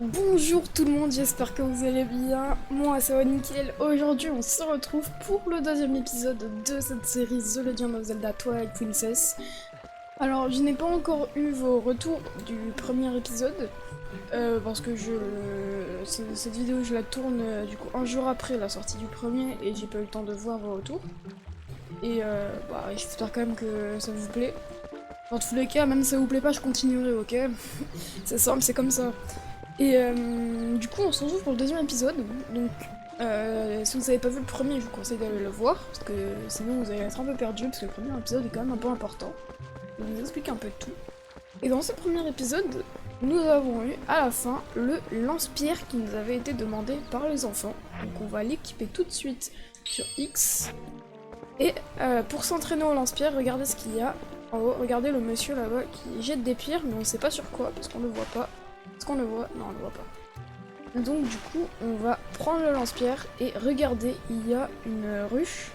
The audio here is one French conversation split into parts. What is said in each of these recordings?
Bonjour tout le monde, j'espère que vous allez bien. Moi, ça va nickel. Aujourd'hui, on se retrouve pour le deuxième épisode de cette série The Legend of Zelda Twilight Princess. Alors, je n'ai pas encore eu vos retours du premier épisode, parce que cette vidéo, je la tourne du coup un jour après la sortie du premier, et j'ai pas eu le temps de voir vos retours. Et j'espère quand même que ça vous plaît. Dans tous les cas, même si ça vous plaît pas, je continuerai, ok? C'est simple, c'est comme ça. Et du coup, on se retrouve pour le deuxième épisode. Donc, si vous n'avez pas vu le premier, je vous conseille d'aller le voir, parce que sinon vous allez être un peu perdu, parce que le premier épisode est quand même un peu important. Je vais vous expliquer un peu tout. Et dans ce premier épisode, nous avons eu à la fin le lance-pierre qui nous avait été demandé par les enfants. Donc on va l'équiper tout de suite sur X. Et pour s'entraîner au lance-pierre, regardez ce qu'il y a en haut. Regardez le monsieur là-bas qui jette des pierres, mais on ne sait pas sur quoi, parce qu'on ne le voit pas. Est-ce qu'on le voit? Non, on le voit pas. Donc du coup, on va prendre le lance-pierre et regardez, il y a une ruche.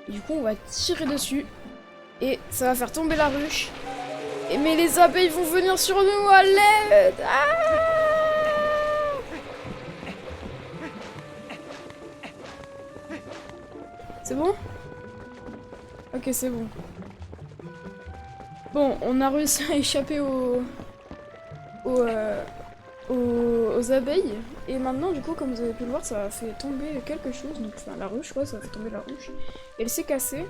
Et du coup, on va tirer dessus et ça va faire tomber la ruche. Mais les abeilles vont venir sur nous, à l'aide! C'est bon? Ok, c'est bon. Bon, on a réussi à échapper aux abeilles. Et maintenant, du coup, comme vous avez pu le voir, ça a fait tomber quelque chose. Donc, enfin, la ruche, quoi, ça a fait tomber la ruche. Et elle s'est cassée.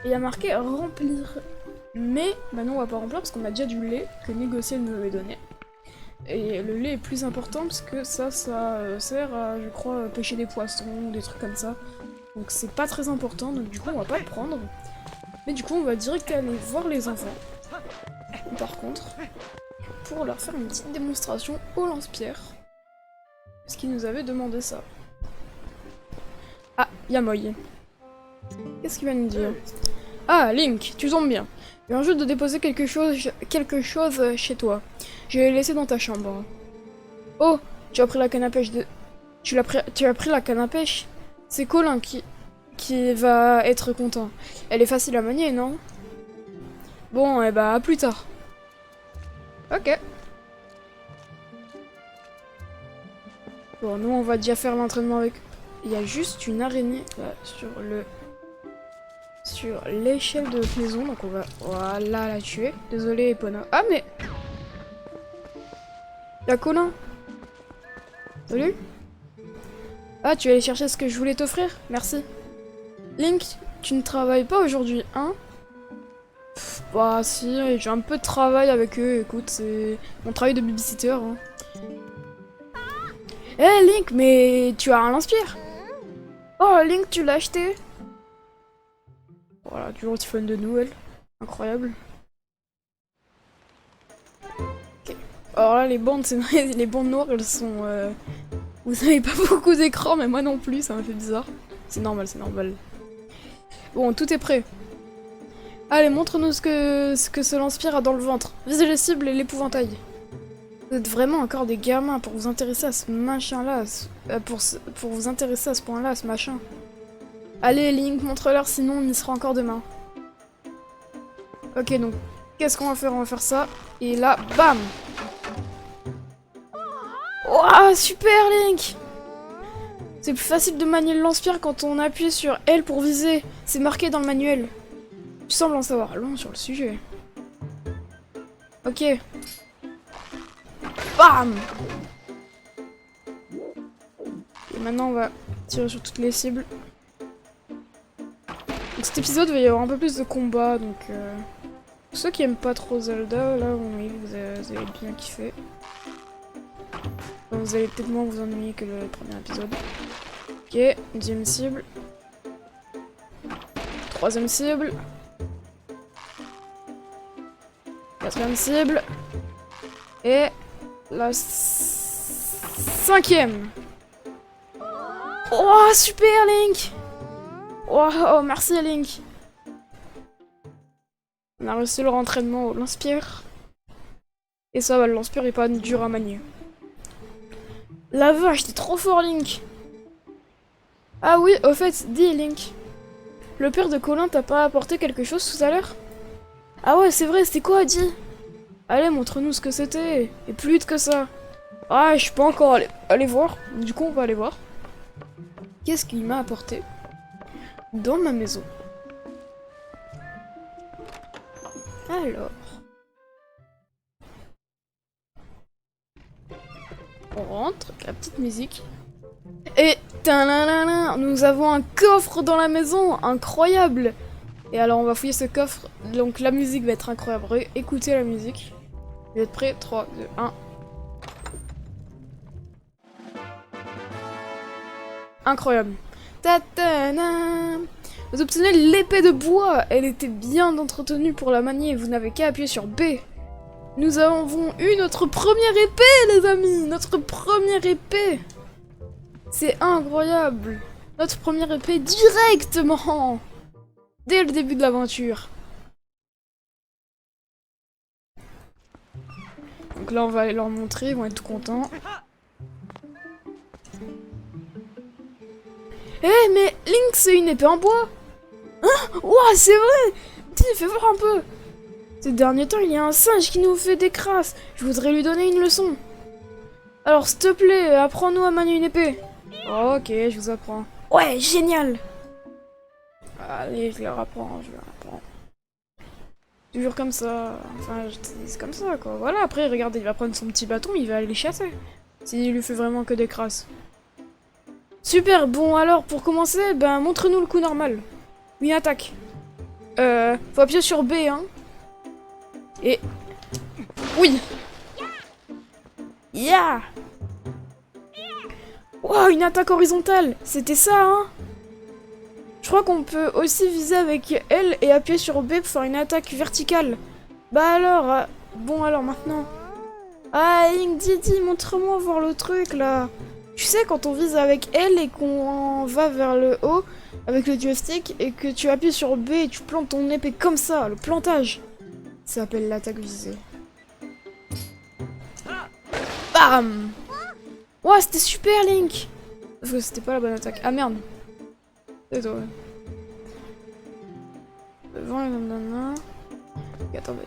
Et il y a marqué remplir. Mais maintenant, on va pas remplir parce qu'on a déjà du lait que négocier nous avait donné. Et le lait est plus important parce que ça sert à, je crois, pêcher des poissons, des trucs comme ça. Donc, c'est pas très important. Donc, du coup, on va pas le prendre. Mais du coup, on va direct aller voir les enfants. Par contre, pour leur faire une petite démonstration au lance-pierre. Parce qu'ils nous avaient demandé ça. Ah, Yamoy. Qu'est-ce qu'il va nous dire? Ah, Link, tu tombes bien. Il vient juste de déposer quelque chose chez toi. Je l'ai laissé dans ta chambre. Oh, tu as pris la canne à pêche de... Tu as pris la canne à pêche? C'est Colin qui va être content. Elle est facile à manier, non? Bon, et bah, à plus tard. Ok. Bon, nous on va déjà faire l'entraînement avec... Il y a juste une araignée là, sur l'échelle de notre maison, donc on va... Voilà, la tuer. Désolé, Epona. Ah, mais... Y'a Colin. Salut. Ah, tu es allé chercher ce que je voulais t'offrir? Merci. Link, tu ne travailles pas aujourd'hui, hein? Bah si, j'ai un peu de travail avec eux, écoute, c'est mon travail de babysitter. Hein. Eh Link, mais tu as un lance-pierre? Oh Link, tu l'as acheté? Voilà, toujours petit fun de Noël. Incroyable. Okay. Alors là, les bandes, c'est vrai, les bandes noires, elles sont... Vous avez pas beaucoup d'écran, mais moi non plus, ça m'a fait bizarre. C'est normal, c'est normal. Bon, tout est prêt. Allez, montre-nous ce que ce lance-pierre a dans le ventre. Visez les cibles et l'épouvantail. Vous êtes vraiment encore des gamins pour vous intéresser à ce machin-là, pour vous intéresser à ce point-là, à ce machin. Allez, Link, montre-leur, sinon on y sera encore demain. Ok, donc, qu'est-ce qu'on va faire? On va faire ça, et là, bam! Ouah, super, Link! C'est plus facile de manier le lance-pierre quand on appuie sur L pour viser. C'est marqué dans le manuel. Tu sembles en savoir long sur le sujet. Ok. Bam! Et maintenant on va tirer sur toutes les cibles. Donc cet épisode, il va y avoir un peu plus de combat, donc... Pour ceux qui aiment pas trop Zelda, là, oui, vous allez bien kiffer. Enfin, vous allez peut-être moins vous ennuyer que le premier épisode. Ok, deuxième cible. Troisième cible. Quatrième cible. Et la cinquième. Oh, super Link! Oh, merci Link. On a réussi leur entraînement au lance-pierre. Et ça va, le lance-pierre est pas dur à manier. La vache, t'es trop fort Link! Ah oui, au fait, dis Link. Le père de Colin t'a pas apporté quelque chose tout à l'heure? Ah ouais, c'est vrai, c'était quoi, dis? Allez, montre-nous ce que c'était. Et plus vite que ça. Ah, je suis pas encore allé voir. Du coup, on va aller voir. Qu'est-ce qu'il m'a apporté dans ma maison? Alors... On rentre, avec la petite musique. Et... Tananana, nous avons un coffre dans la maison, incroyable! Et alors on va fouiller ce coffre, donc la musique va être incroyable. Écoutez la musique. Vous êtes prêts? 3, 2, 1. Incroyable. Ta-ta-na. Vous obtenez l'épée de bois. Elle était bien entretenue pour la manier. Vous n'avez qu'à appuyer sur B. Nous avons eu notre première épée, les amis. Notre première épée. C'est incroyable. Notre première épée directement. Dès le début de l'aventure. Donc là, on va aller leur montrer. Ils vont être tout contents. Eh, mais Link, c'est une épée en bois. Hein? Ouah, c'est vrai. Tiens, fais voir un peu. Ces derniers temps, il y a un singe qui nous fait des crasses. Je voudrais lui donner une leçon. Alors, s'il te plaît, apprends-nous à manier une épée. Oh, ok, je vous apprends. Ouais, génial. Allez, je leur apprends, Toujours comme ça. Enfin, c'est comme ça, quoi. Voilà, après, regardez, il va prendre son petit bâton, il va aller les chasser. S'il lui fait vraiment que des crasses. Super, bon alors pour commencer, ben montre-nous le coup normal. Une attaque. Faut appuyer sur B, hein. Et... Oui. Yeah. Wow, une attaque horizontale. C'était ça, hein. Je crois qu'on peut aussi viser avec L et appuyer sur B pour faire une attaque verticale. Bah alors, bon alors maintenant. Ah, Link, Didi, montre-moi voir le truc, là. Tu sais, quand on vise avec L et qu'on va vers le haut avec le joystick et que tu appuies sur B et tu plantes ton épée comme ça, le plantage. Ça s'appelle l'attaque visée. Bam! Ouah, c'était super, Link! Parce que c'était pas la bonne attaque. Ah merde! C'est toi. Devant et nanana. Attendez.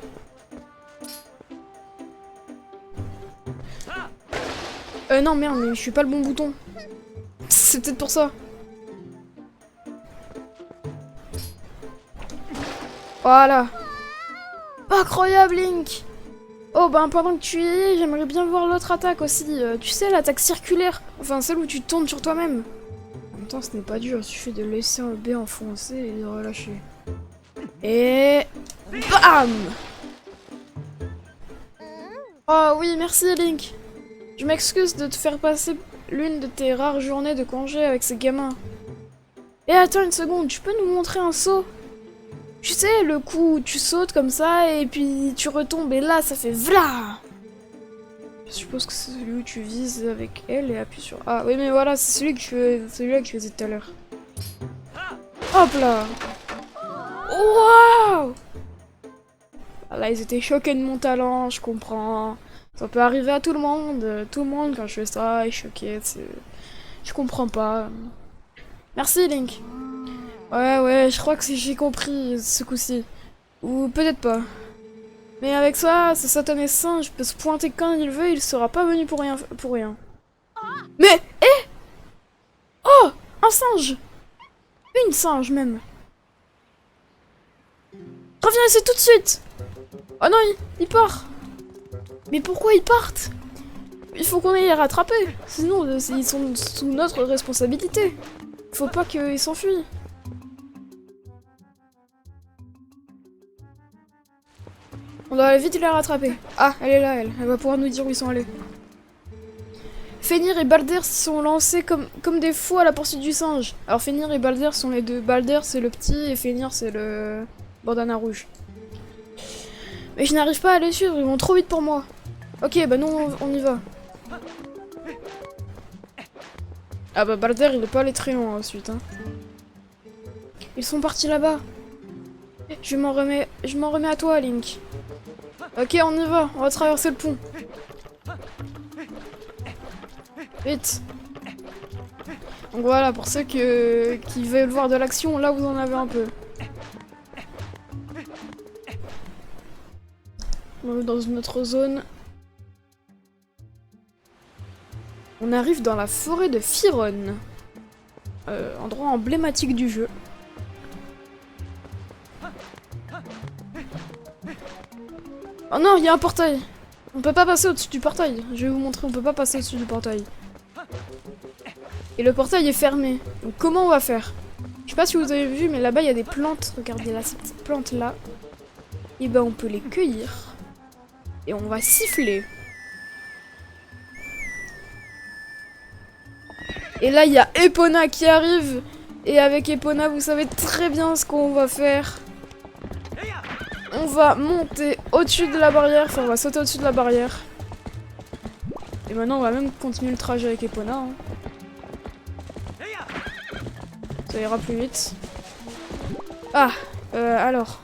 Non, merde, mais je suis pas le bon bouton. C'est peut-être pour ça. Voilà. Incroyable, Link. Oh, ben pendant que tu y es, j'aimerais bien voir l'autre attaque aussi. Tu sais, l'attaque circulaire. Enfin, celle où tu tournes sur toi-même. En même temps, ce n'est pas dur. Il suffit de laisser un B enfoncé et de relâcher. Et... BAM! Oh oui, merci, Link. Je m'excuse de te faire passer l'une de tes rares journées de congé avec ces gamins. Et attends une seconde, tu peux nous montrer un saut? Tu sais, le coup où tu sautes comme ça et puis tu retombes et là ça fait VLA! Je suppose que c'est celui où tu vises avec elle et appuies sur... Ah oui mais voilà, c'est celui-là que je faisais tout à l'heure. Hop là! Waouh! Là ils étaient choqués de mon talent, je comprends. Ça peut arriver à tout le monde. Tout le monde quand je fais ça est choqué. Je comprends pas. Merci Link. Ouais, je crois que j'ai compris ce coup-ci. Ou peut-être pas. Mais avec ça, ce satané singe peut se pointer quand il veut, il sera pas venu pour rien. Mais, oh, un singe! Une singe même. Reviens ici tout de suite! Oh non, il part! Mais pourquoi ils partent? Il faut qu'on aille les rattraper, sinon ils sont sous notre responsabilité. Faut pas qu'ils s'enfuient. On doit aller vite les rattraper. Ah, elle est là, elle va pouvoir nous dire où ils sont allés. Fenrir et Balder sont lancés comme des fous à la poursuite du singe. Alors Fenrir et Balder sont les deux. Balder c'est le petit et Fenrir c'est le bandana rouge. Mais je n'arrive pas à les suivre, ils vont trop vite pour moi. Ok, bah non, on y va. Ah bah Balder il est pas allé très loin ensuite. Hein. Ils sont partis là-bas. Je m'en remets à toi, Link. Ok, on y va, on va traverser le pont. Vite. Donc voilà, pour ceux qui veulent voir de l'action, là vous en avez un peu. On est dans une autre zone. On arrive dans la forêt de Firon. Endroit emblématique du jeu. Oh non, il y a un portail. On peut pas passer au-dessus du portail. Je vais vous montrer, on peut pas passer au-dessus du portail. Et le portail est fermé. Donc comment on va faire? Je sais pas si vous avez vu, mais là-bas il y a des plantes. Regardez là, ces petites plantes là. Et ben on peut les cueillir. Et on va siffler. Et là il y a Epona qui arrive. Et avec Epona, vous savez très bien ce qu'on va faire. On va monter au-dessus de la barrière. Enfin, on va sauter au-dessus de la barrière. Et maintenant, on va même continuer le trajet avec Epona. Hein. Ça ira plus vite. Ah, alors.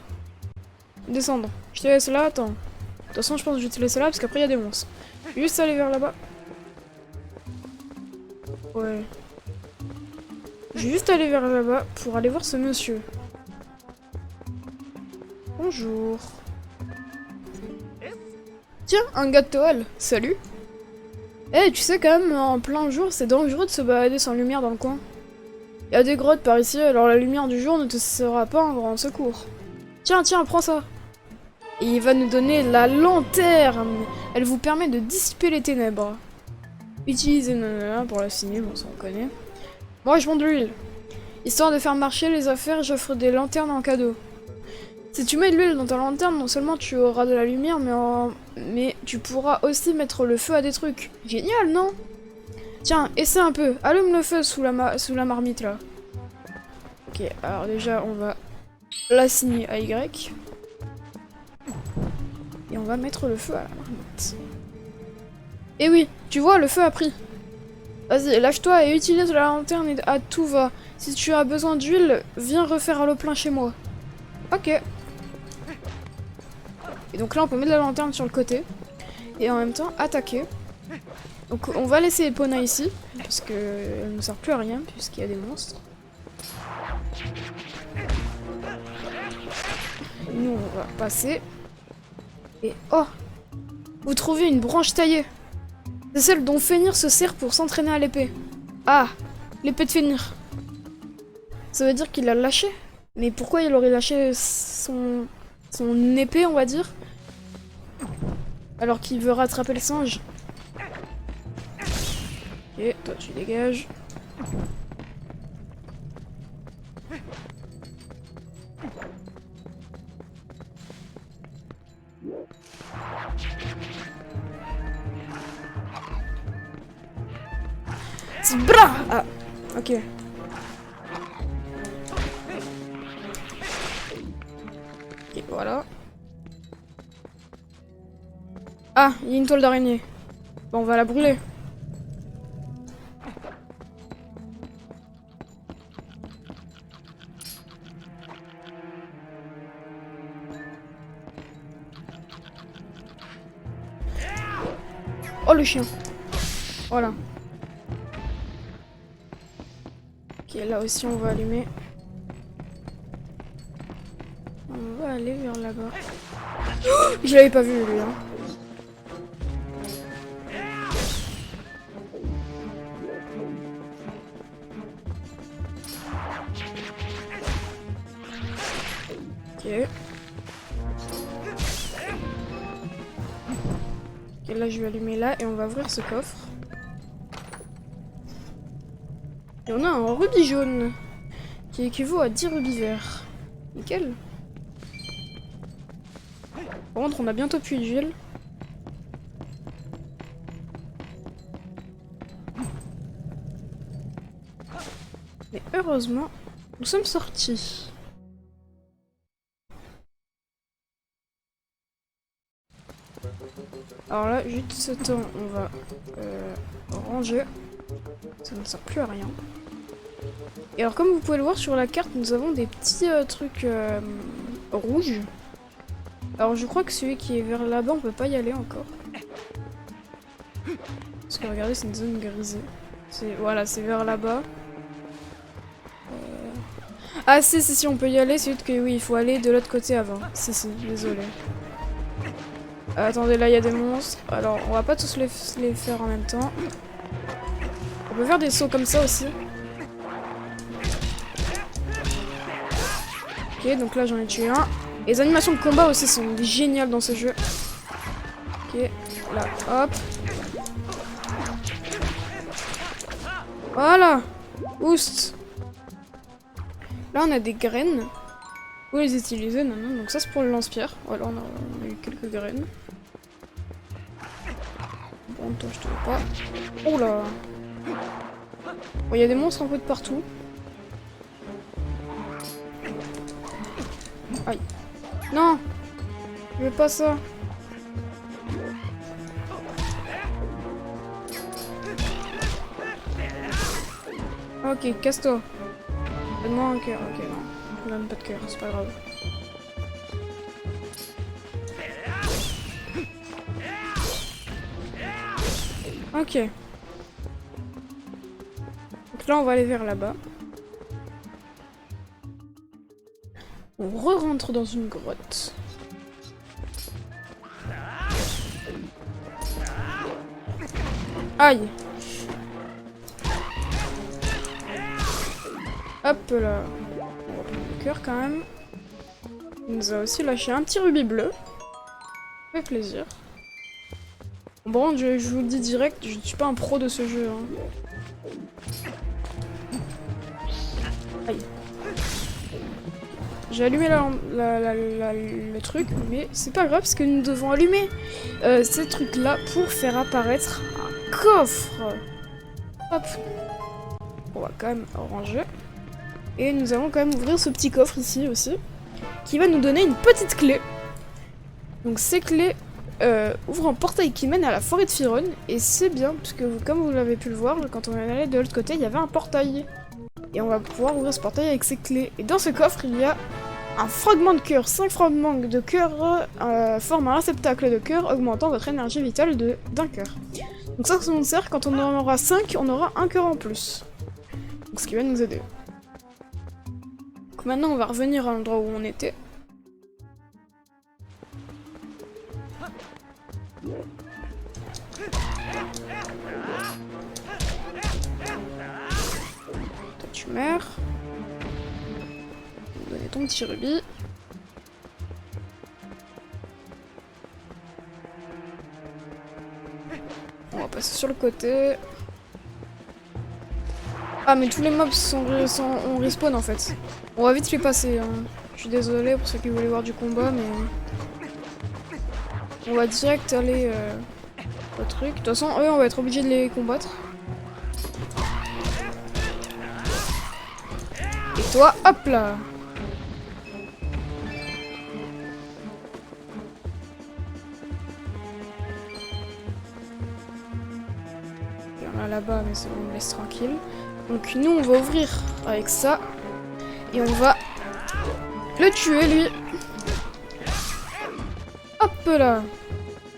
Descendre. Je te laisse là, attends. De toute façon, je pense que je vais te laisser là parce qu'après, il y a des monstres. Juste aller vers là-bas. Ouais. Je vais juste aller vers là-bas pour aller voir ce monsieur. Bonjour. Tiens, un gars de Toal. Salut. Eh, tu sais quand même, en plein jour, c'est dangereux de se balader sans lumière dans le coin. Il y a des grottes par ici, alors la lumière du jour ne te sera pas un grand secours. Tiens, tiens, prends ça. Et il va nous donner la lanterne. Elle vous permet de dissiper les ténèbres. Utilisez pour la signer, bon ça on connaît. Moi je vends de l'huile. Histoire de faire marcher les affaires, j'offre des lanternes en cadeau. Si tu mets de l'huile dans ta lanterne, non seulement tu auras de la lumière, mais tu pourras aussi mettre le feu à des trucs. Génial, non? Tiens, essaie un peu. Allume le feu sous la marmite, là. Ok, alors déjà, on va l'assigner à Y. Et on va mettre le feu à la marmite. Et oui, tu vois, le feu a pris. Vas-y, lâche-toi et utilise la lanterne et à tout va. Si tu as besoin d'huile, viens refaire le plein chez moi. Ok. Et donc là, on peut mettre la lanterne sur le côté. Et en même temps, attaquer. Donc on va laisser Epona ici. Parce qu'elle ne sert plus à rien, puisqu'il y a des monstres. Et nous, on va passer. Et oh! Vous trouvez une branche taillée. C'est celle dont Fenrir se sert pour s'entraîner à l'épée. Ah! L'épée de Fenrir. Ça veut dire qu'il l'a lâché? Mais pourquoi il aurait lâché son épée, on va dire? Alors qu'il veut rattraper le singe. Ok, toi tu dégages. Bra! Ah, ok. Et voilà. Ah, il y a une toile d'araignée. Bon, on va la brûler. Oh, le chien. Voilà. Ok, là aussi, on va allumer. On va aller vers là-bas. Oh, je l'avais pas vu, lui, hein. Ok. Ok, là je vais allumer là et on va ouvrir ce coffre. Et on a un rubis jaune qui équivaut à 10 rubis verts. Nickel. Par contre, on a bientôt plus d'huile. Mais heureusement, nous sommes sortis. Alors là, juste ce temps, on va ranger. Ça ne sert plus à rien. Et alors, comme vous pouvez le voir sur la carte, nous avons des petits trucs rouges. Alors, je crois que celui qui est vers là-bas, on peut pas y aller encore. Parce que regardez, c'est une zone grisée. Voilà, c'est vers là-bas. Ah si, on peut y aller, c'est juste que oui, il faut aller de l'autre côté avant. Si, désolé. Attendez, là il y a des monstres. Alors, on va pas tous les faire en même temps. On peut faire des sauts comme ça aussi. Ok, donc là j'en ai tué un. Les animations de combat aussi sont géniales dans ce jeu. Ok, là, hop. Voilà. Oust. Là on a des graines. Où les utiliser? Non, non, donc ça c'est pour le lance-pierre. Voilà, on a eu quelques graines. Bon, toi je te vois pas. Oh là. Bon, il y a des monstres un peu de partout. Aïe. Non! Je veux pas ça. Ok, casse-toi. Donne-moi un cœur. Ok, non. Je donne pas de cœur, c'est pas grave. Ok. Donc là, on va aller vers là-bas. On re-rentre dans une grotte. Aïe. Hop là. On va prendre le cœur quand même. Il nous a aussi lâché un petit rubis bleu. Ça fait plaisir. Bon, je vous le dis direct, je ne suis pas un pro de ce jeu. Hein. Aïe. J'ai allumé le truc, mais c'est pas grave parce que nous devons allumer ces trucs-là pour faire apparaître un coffre. Hop. On va quand même ranger. Et nous allons quand même ouvrir ce petit coffre ici aussi, qui va nous donner une petite clé. Donc ces clés ouvrent un portail qui mène à la forêt de Firon, et c'est bien, puisque comme vous l'avez pu le voir, quand on est allé de l'autre côté, il y avait un portail. Et on va pouvoir ouvrir ce portail avec ces clés. Et dans ce coffre, il y a un fragment de cœur. 5 fragments de cœur forment un réceptacle de cœur, augmentant votre énergie vitale d'un cœur. Donc ça nous sert, quand on en aura 5, on aura un cœur en plus. Donc ce qui va nous aider. Donc maintenant, on va revenir à l'endroit où on était. Toi, tu meurs. On va donner ton petit rubis. On va passer sur le côté. Ah, mais tous les mobs on respawn en fait. On va vite les passer. Hein. Je suis désolé pour ceux qui voulaient voir du combat, mais on va direct aller au truc. De toute façon, eux, on va être obligé de les combattre. Et toi, hop là. Il y en a là-bas, mais c'est bon, on me laisse tranquille. Donc nous, on va ouvrir avec ça. Et on va le tuer, lui. Hop là.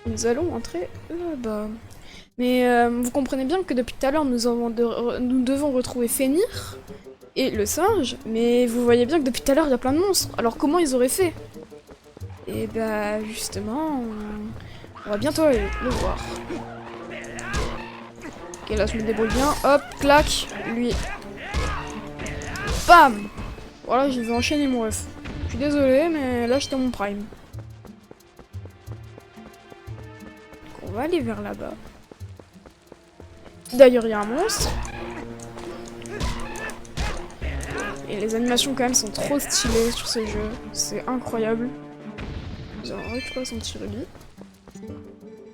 Nous allons entrer là-bas. Mais vous comprenez bien que depuis tout à l'heure, nous devons retrouver Fenrir et le singe. Mais vous voyez bien que depuis tout à l'heure, il y a plein de monstres. Alors comment ils auraient fait? Et bah justement, on va bientôt aller le voir. Ok, là je me débrouille bien. Hop, clac, lui. Bam! Voilà, je vais enchaîner mon ref. Je suis désolé, mais là j'étais mon prime. Donc on va aller vers là-bas. D'ailleurs, il y a un monstre. Et les animations quand même sont trop stylées sur ce jeu. C'est incroyable. Nous allons récupérer son petit rubis.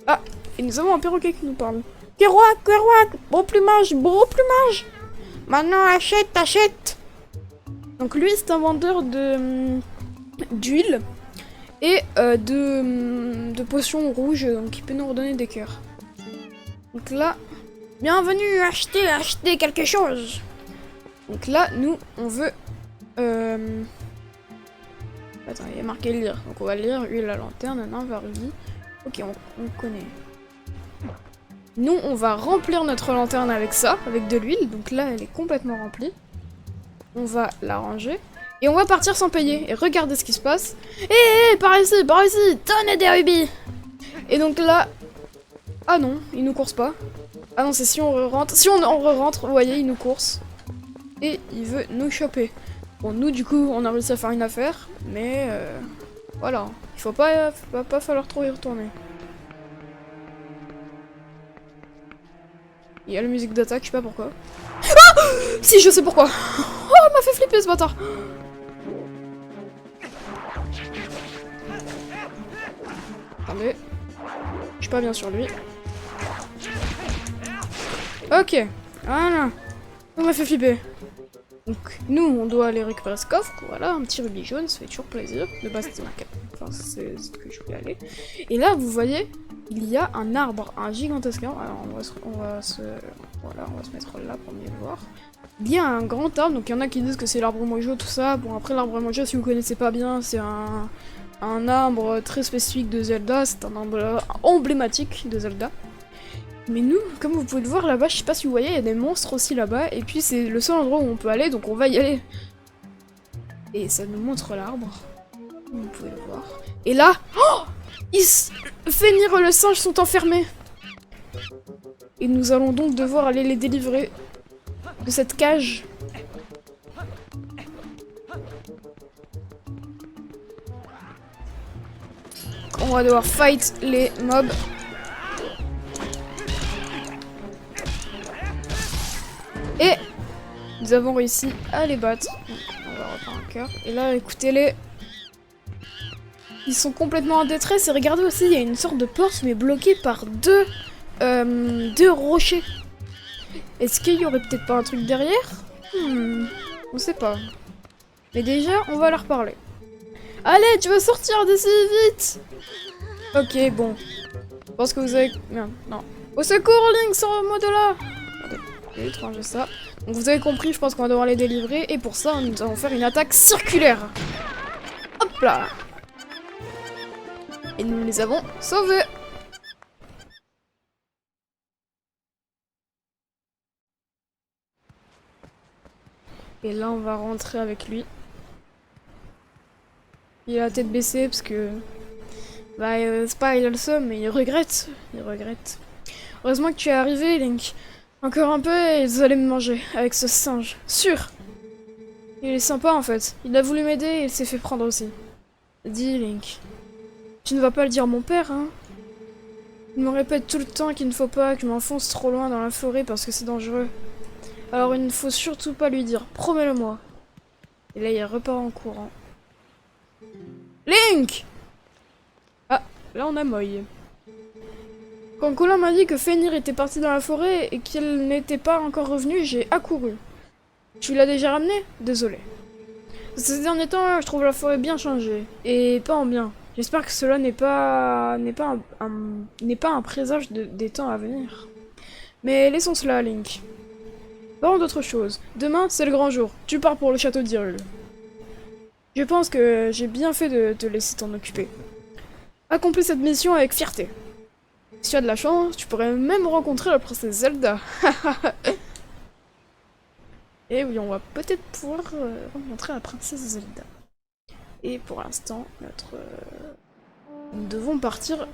Ah! Et nous avons un perroquet qui nous parle. Kerouac, Kerouac! Beau plumage! Beau plumage! Maintenant achète, achète! Donc lui c'est un vendeur d'huile et de potions rouges, donc il peut nous redonner des cœurs. Donc là, bienvenue, acheter quelque chose. Donc là, nous, on veut... Attends, il y a marqué lire, donc on va lire huile à lanterne, un rubis. Ok, on connaît. Nous, on va remplir notre lanterne avec ça, avec de l'huile, donc là, elle est complètement remplie. On va la ranger. Et on va partir sans payer. Et regardez ce qui se passe. Hé, par ici, tenez des rubis. Et donc là... Ah non, ils nous coursent pas. Ah non, c'est si on re-rentre. Si on en re-rentre, vous voyez, il nous course. Et il veut nous choper. Bon, nous, du coup, on a réussi à faire une affaire. Mais, voilà. Il faut pas falloir trop y retourner. Il y a la musique d'attaque, je sais pas pourquoi. Ah, si, je sais pourquoi. Oh, il m'a fait flipper ce bâtard. Attendez. Je suis pas bien sur lui. Ok. Voilà. On m'a fait flipper. Donc, nous, on doit aller récupérer ce coffre. Voilà, un petit rubis jaune, ça fait toujours plaisir. De base, c'était ma quête. Enfin, c'est ce que je voulais aller. Et là, vous voyez, il y a un arbre, un gigantesque arbre. Alors, on va se mettre là pour mieux le voir. Il y a un grand arbre, donc il y en a qui disent que c'est l'arbre mojo, tout ça. Bon, après, l'arbre mojo, si vous connaissez pas bien, c'est un arbre très spécifique de Zelda. C'est un arbre emblématique de Zelda. Mais nous, comme vous pouvez le voir là-bas, je sais pas si vous voyez, il y a des monstres aussi là-bas, et puis c'est le seul endroit où on peut aller, donc on va y aller. Et ça nous montre l'arbre, vous pouvez le voir. Et là, oh, Fenrir et le singe sont enfermés. Et nous allons donc devoir aller les délivrer de cette cage. On va devoir fight les mobs. Et nous avons réussi à les battre. Donc, on va reprendre un cœur. Et là, écoutez-les. Ils sont complètement en détresse. Et regardez aussi, il y a une sorte de porte, mais bloquée par deux rochers. Est-ce qu'il y aurait peut-être pas un truc derrière? On sait pas. Mais déjà, on va leur parler. Allez, tu vas sortir d'ici, vite! Ok, bon. Je pense que vous avez... Merde, non. Au secours, Link, sors-moi de là! Je vais étranger ça. Donc vous avez compris, je pense qu'on va devoir les délivrer. Et pour ça, nous allons faire une attaque circulaire. Hop là! Et nous les avons sauvés. Et là, on va rentrer avec lui. Il a la tête baissée parce que... Bah, c'est pas il a le seum, mais il regrette. Il regrette. Heureusement que tu es arrivé, Link. Encore un peu et vous allez me manger avec ce singe. Sûr. Il est sympa en fait. Il a voulu m'aider et il s'est fait prendre aussi. Dis, Link. Tu ne vas pas le dire à mon père, hein? Il me répète tout le temps qu'il ne faut pas que je m'enfonce trop loin dans la forêt parce que c'est dangereux. Alors il ne faut surtout pas lui dire. Promets-le-moi. Et là, il repart en courant. Link! Ah, là on a Moy. Quand Colin m'a dit que Fenrir était parti dans la forêt et qu'il n'était pas encore revenu, j'ai accouru. Tu l'as déjà ramené? Désolé. Ces derniers temps, je trouve la forêt bien changée. Et pas en bien. J'espère que cela n'est pas un présage des temps à venir. Mais laissons cela, Link. Parlons d'autre chose. Demain, c'est le grand jour. Tu pars pour le château d'Hyrule. Je pense que j'ai bien fait de te laisser t'en occuper. Accomplis cette mission avec fierté. Si tu as de la chance, tu pourrais même rencontrer la princesse Zelda. Et oui, on va peut-être pouvoir rencontrer la princesse Zelda. Et pour l'instant, nous devons partir.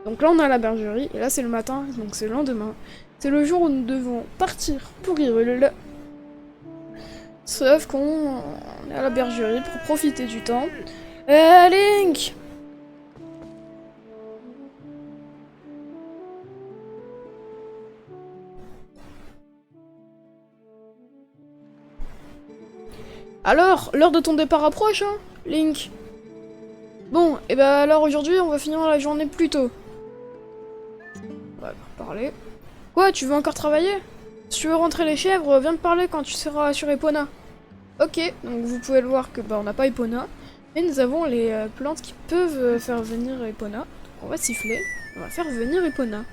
Donc là, on a la bergerie, et là, c'est le matin, donc c'est le lendemain. C'est le jour où nous devons partir pour Hyrule. Sauf qu'on est à la bergerie pour profiter du temps. Link! Alors, l'heure de ton départ approche, hein, Link? Bon, et bah alors aujourd'hui, on va finir la journée plus tôt. On va parler. Quoi, tu veux encore travailler? Si tu veux rentrer les chèvres, viens me parler quand tu seras sur Epona. Ok, donc vous pouvez le voir que bah on n'a pas Epona, mais nous avons les plantes qui peuvent faire venir Epona. Donc on va siffler, on va faire venir Epona.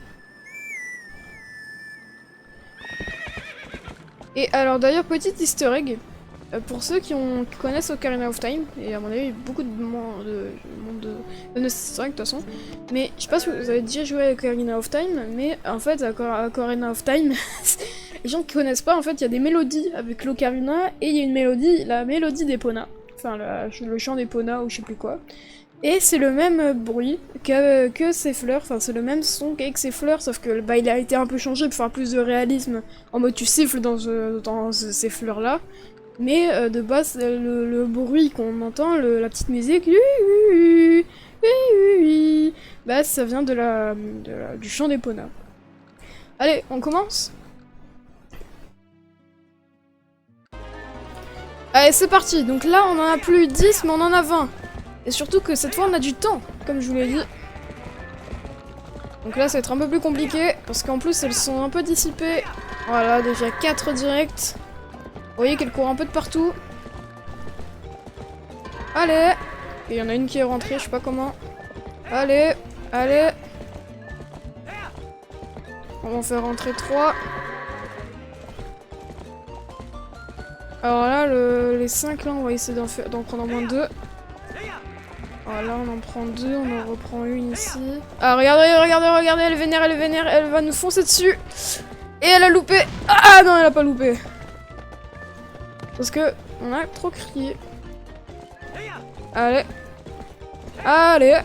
Et alors d'ailleurs, petit easter egg, pour ceux qui connaissent Ocarina of Time, et à mon avis beaucoup de monde connaissent ça de toute façon, mais je sais pas si vous avez déjà joué à Ocarina of Time, mais en fait à Ocarina of Time, les gens qui connaissent pas, en fait il y a des mélodies avec l'Ocarina, et il y a une mélodie, la mélodie d'Epona, enfin le chant d'Epona ou je sais plus quoi, Et c'est le même bruit que ses fleurs, enfin c'est le même son qu'avec ses fleurs, sauf que bah, il a été un peu changé pour faire plus de réalisme, en mode tu siffles dans ces fleurs-là. Mais de base, le bruit qu'on entend, la petite musique, bah ça vient du chant d'Epona. Allez, on commence? Allez, c'est parti. Donc là, on en a plus 10, mais on en a 20. Et surtout que cette fois, on a du temps, comme je vous l'ai dit. Donc là, ça va être un peu plus compliqué, parce qu'en plus, elles sont un peu dissipées. Voilà, déjà 4 directs. Vous voyez qu'elles courent un peu de partout. Allez. Et il y en a une qui est rentrée, je sais pas comment. Allez, allez. On va en faire rentrer 3. Alors là, les 5 là, on va essayer d'en prendre au moins 2. Voilà, on en prend 2, on en reprend une ici. Ah, regardez, regardez, regardez, elle est vénère, elle va nous foncer dessus. Et elle a loupé. Ah non, elle a pas loupé. Parce que on a trop crié. Allez. Allez.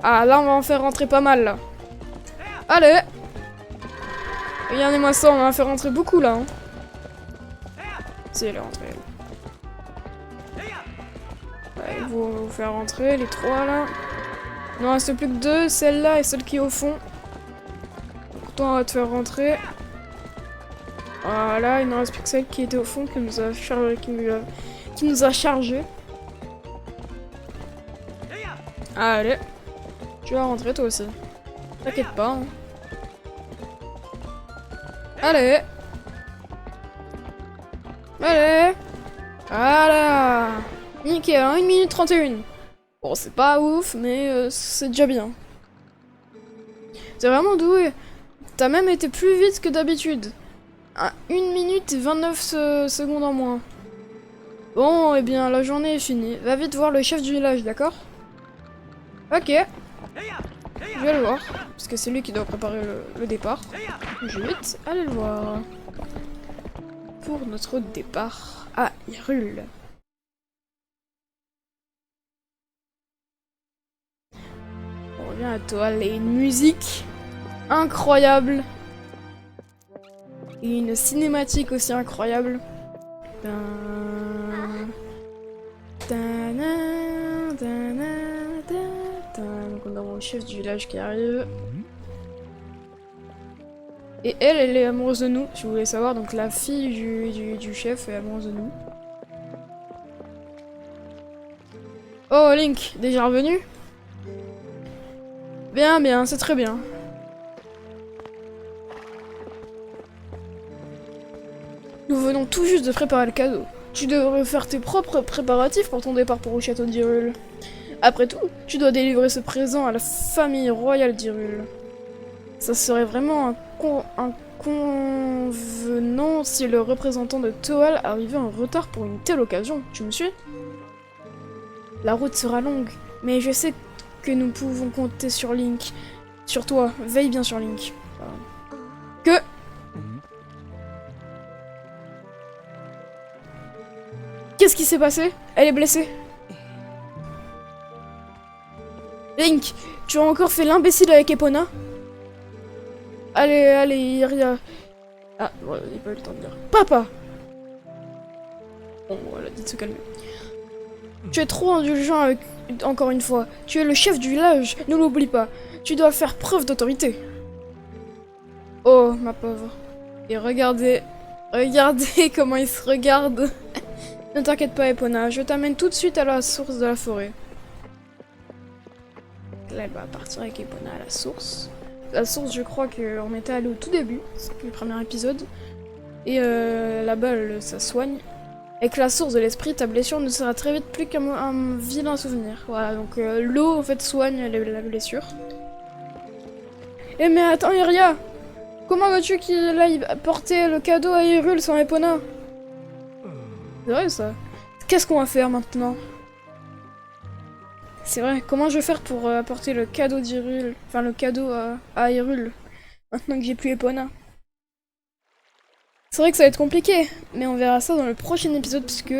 Ah, là, on va en faire rentrer pas mal, là. Allez. Regardez-moi ça, on va en faire rentrer beaucoup, là. Hein. Si, elle est rentrée, elle. Ouais, il faut vous faire rentrer les 3 là. Il n'en reste plus que 2, celle-là et celle qui est au fond. Donc toi on va te faire rentrer. Voilà, il ne reste plus que celle qui était au fond qui nous a chargé. Qui nous a chargé. Allez. Tu vas rentrer toi aussi. T'inquiète pas. Hein. Allez. Allez. Voilà. Nickel, hein, 1 minute 31. Bon, c'est pas ouf, mais c'est déjà bien. T'es vraiment doué. T'as même été plus vite que d'habitude. 1 minute et 29 secondes en moins. Bon, eh bien, la journée est finie. Va vite voir le chef du village, d'accord? Ok. Je vais le voir, parce que c'est lui qui doit préparer le départ. Je vais vite aller le voir. Pour notre départ à Hyrule. On revient à toi, et une musique incroyable. Et une cinématique aussi incroyable. Donc on a mon chef du village qui arrive. Et elle est amoureuse de nous, si vous voulez savoir. Donc la fille du chef est amoureuse de nous. Oh Link, déjà revenu? Bien, bien, c'est très bien. Nous venons tout juste de préparer le cadeau. Tu devrais faire tes propres préparatifs pour ton départ pour le château d'Hyrule. Après tout, tu dois délivrer ce présent à la famille royale d'Hyrule. Ça serait vraiment inconvenant si le représentant de Toal arrivait en retard pour une telle occasion. Tu me suis? La route sera longue, mais je sais que nous pouvons compter sur Link. Sur toi, veille bien sur Link. Que... Qu'est-ce qui s'est passé? Elle est blessée. Link, tu as encore fait l'imbécile avec Epona? Allez, allez, Iria. Ah, bon, il n'a pas eu le temps de dire. Papa! Bon, elle a dit de se calmer. Tu es trop indulgent avec... Encore une fois. Tu es le chef du village, ne l'oublie pas. Tu dois faire preuve d'autorité. Oh, ma pauvre. Et regardez... Regardez comment il se regarde. Ne t'inquiète pas, Epona, je t'amène tout de suite à la source de la forêt. Là, elle va partir avec Epona à la source. La source, je crois qu'on était allé au tout début, c'est le premier épisode. Et là-bas, ça soigne. Avec la source de l'esprit, ta blessure ne sera très vite plus qu'un vilain souvenir. Voilà, donc l'eau, en fait, soigne la blessure. Eh mais attends, Iria! Comment veux-tu qu'il aille porter le cadeau à Hyrule sans Epona? C'est vrai, ça. Qu'est-ce qu'on va faire, maintenant? C'est vrai, comment je vais faire pour apporter le cadeau d'Hyrule, enfin le cadeau à Hyrule, maintenant que j'ai plus Epona. C'est vrai que ça va être compliqué, mais on verra ça dans le prochain épisode, puisque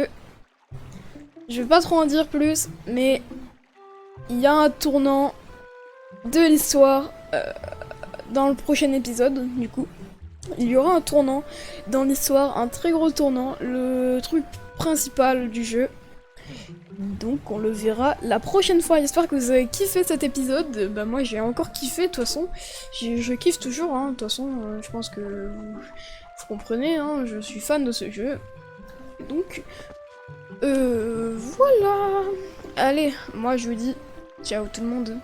je vais pas trop en dire plus, mais il y a un tournant de l'histoire dans le prochain épisode, du coup. Il y aura un tournant dans l'histoire, un très gros tournant, le truc principal du jeu. Donc on le verra la prochaine fois. J'espère que vous avez kiffé cet épisode. Bah moi j'ai encore kiffé, de toute façon. Je kiffe toujours, hein. De toute façon, je pense que vous comprenez, hein. Je suis fan de ce jeu. Donc, voilà. Allez, moi je vous dis ciao tout le monde.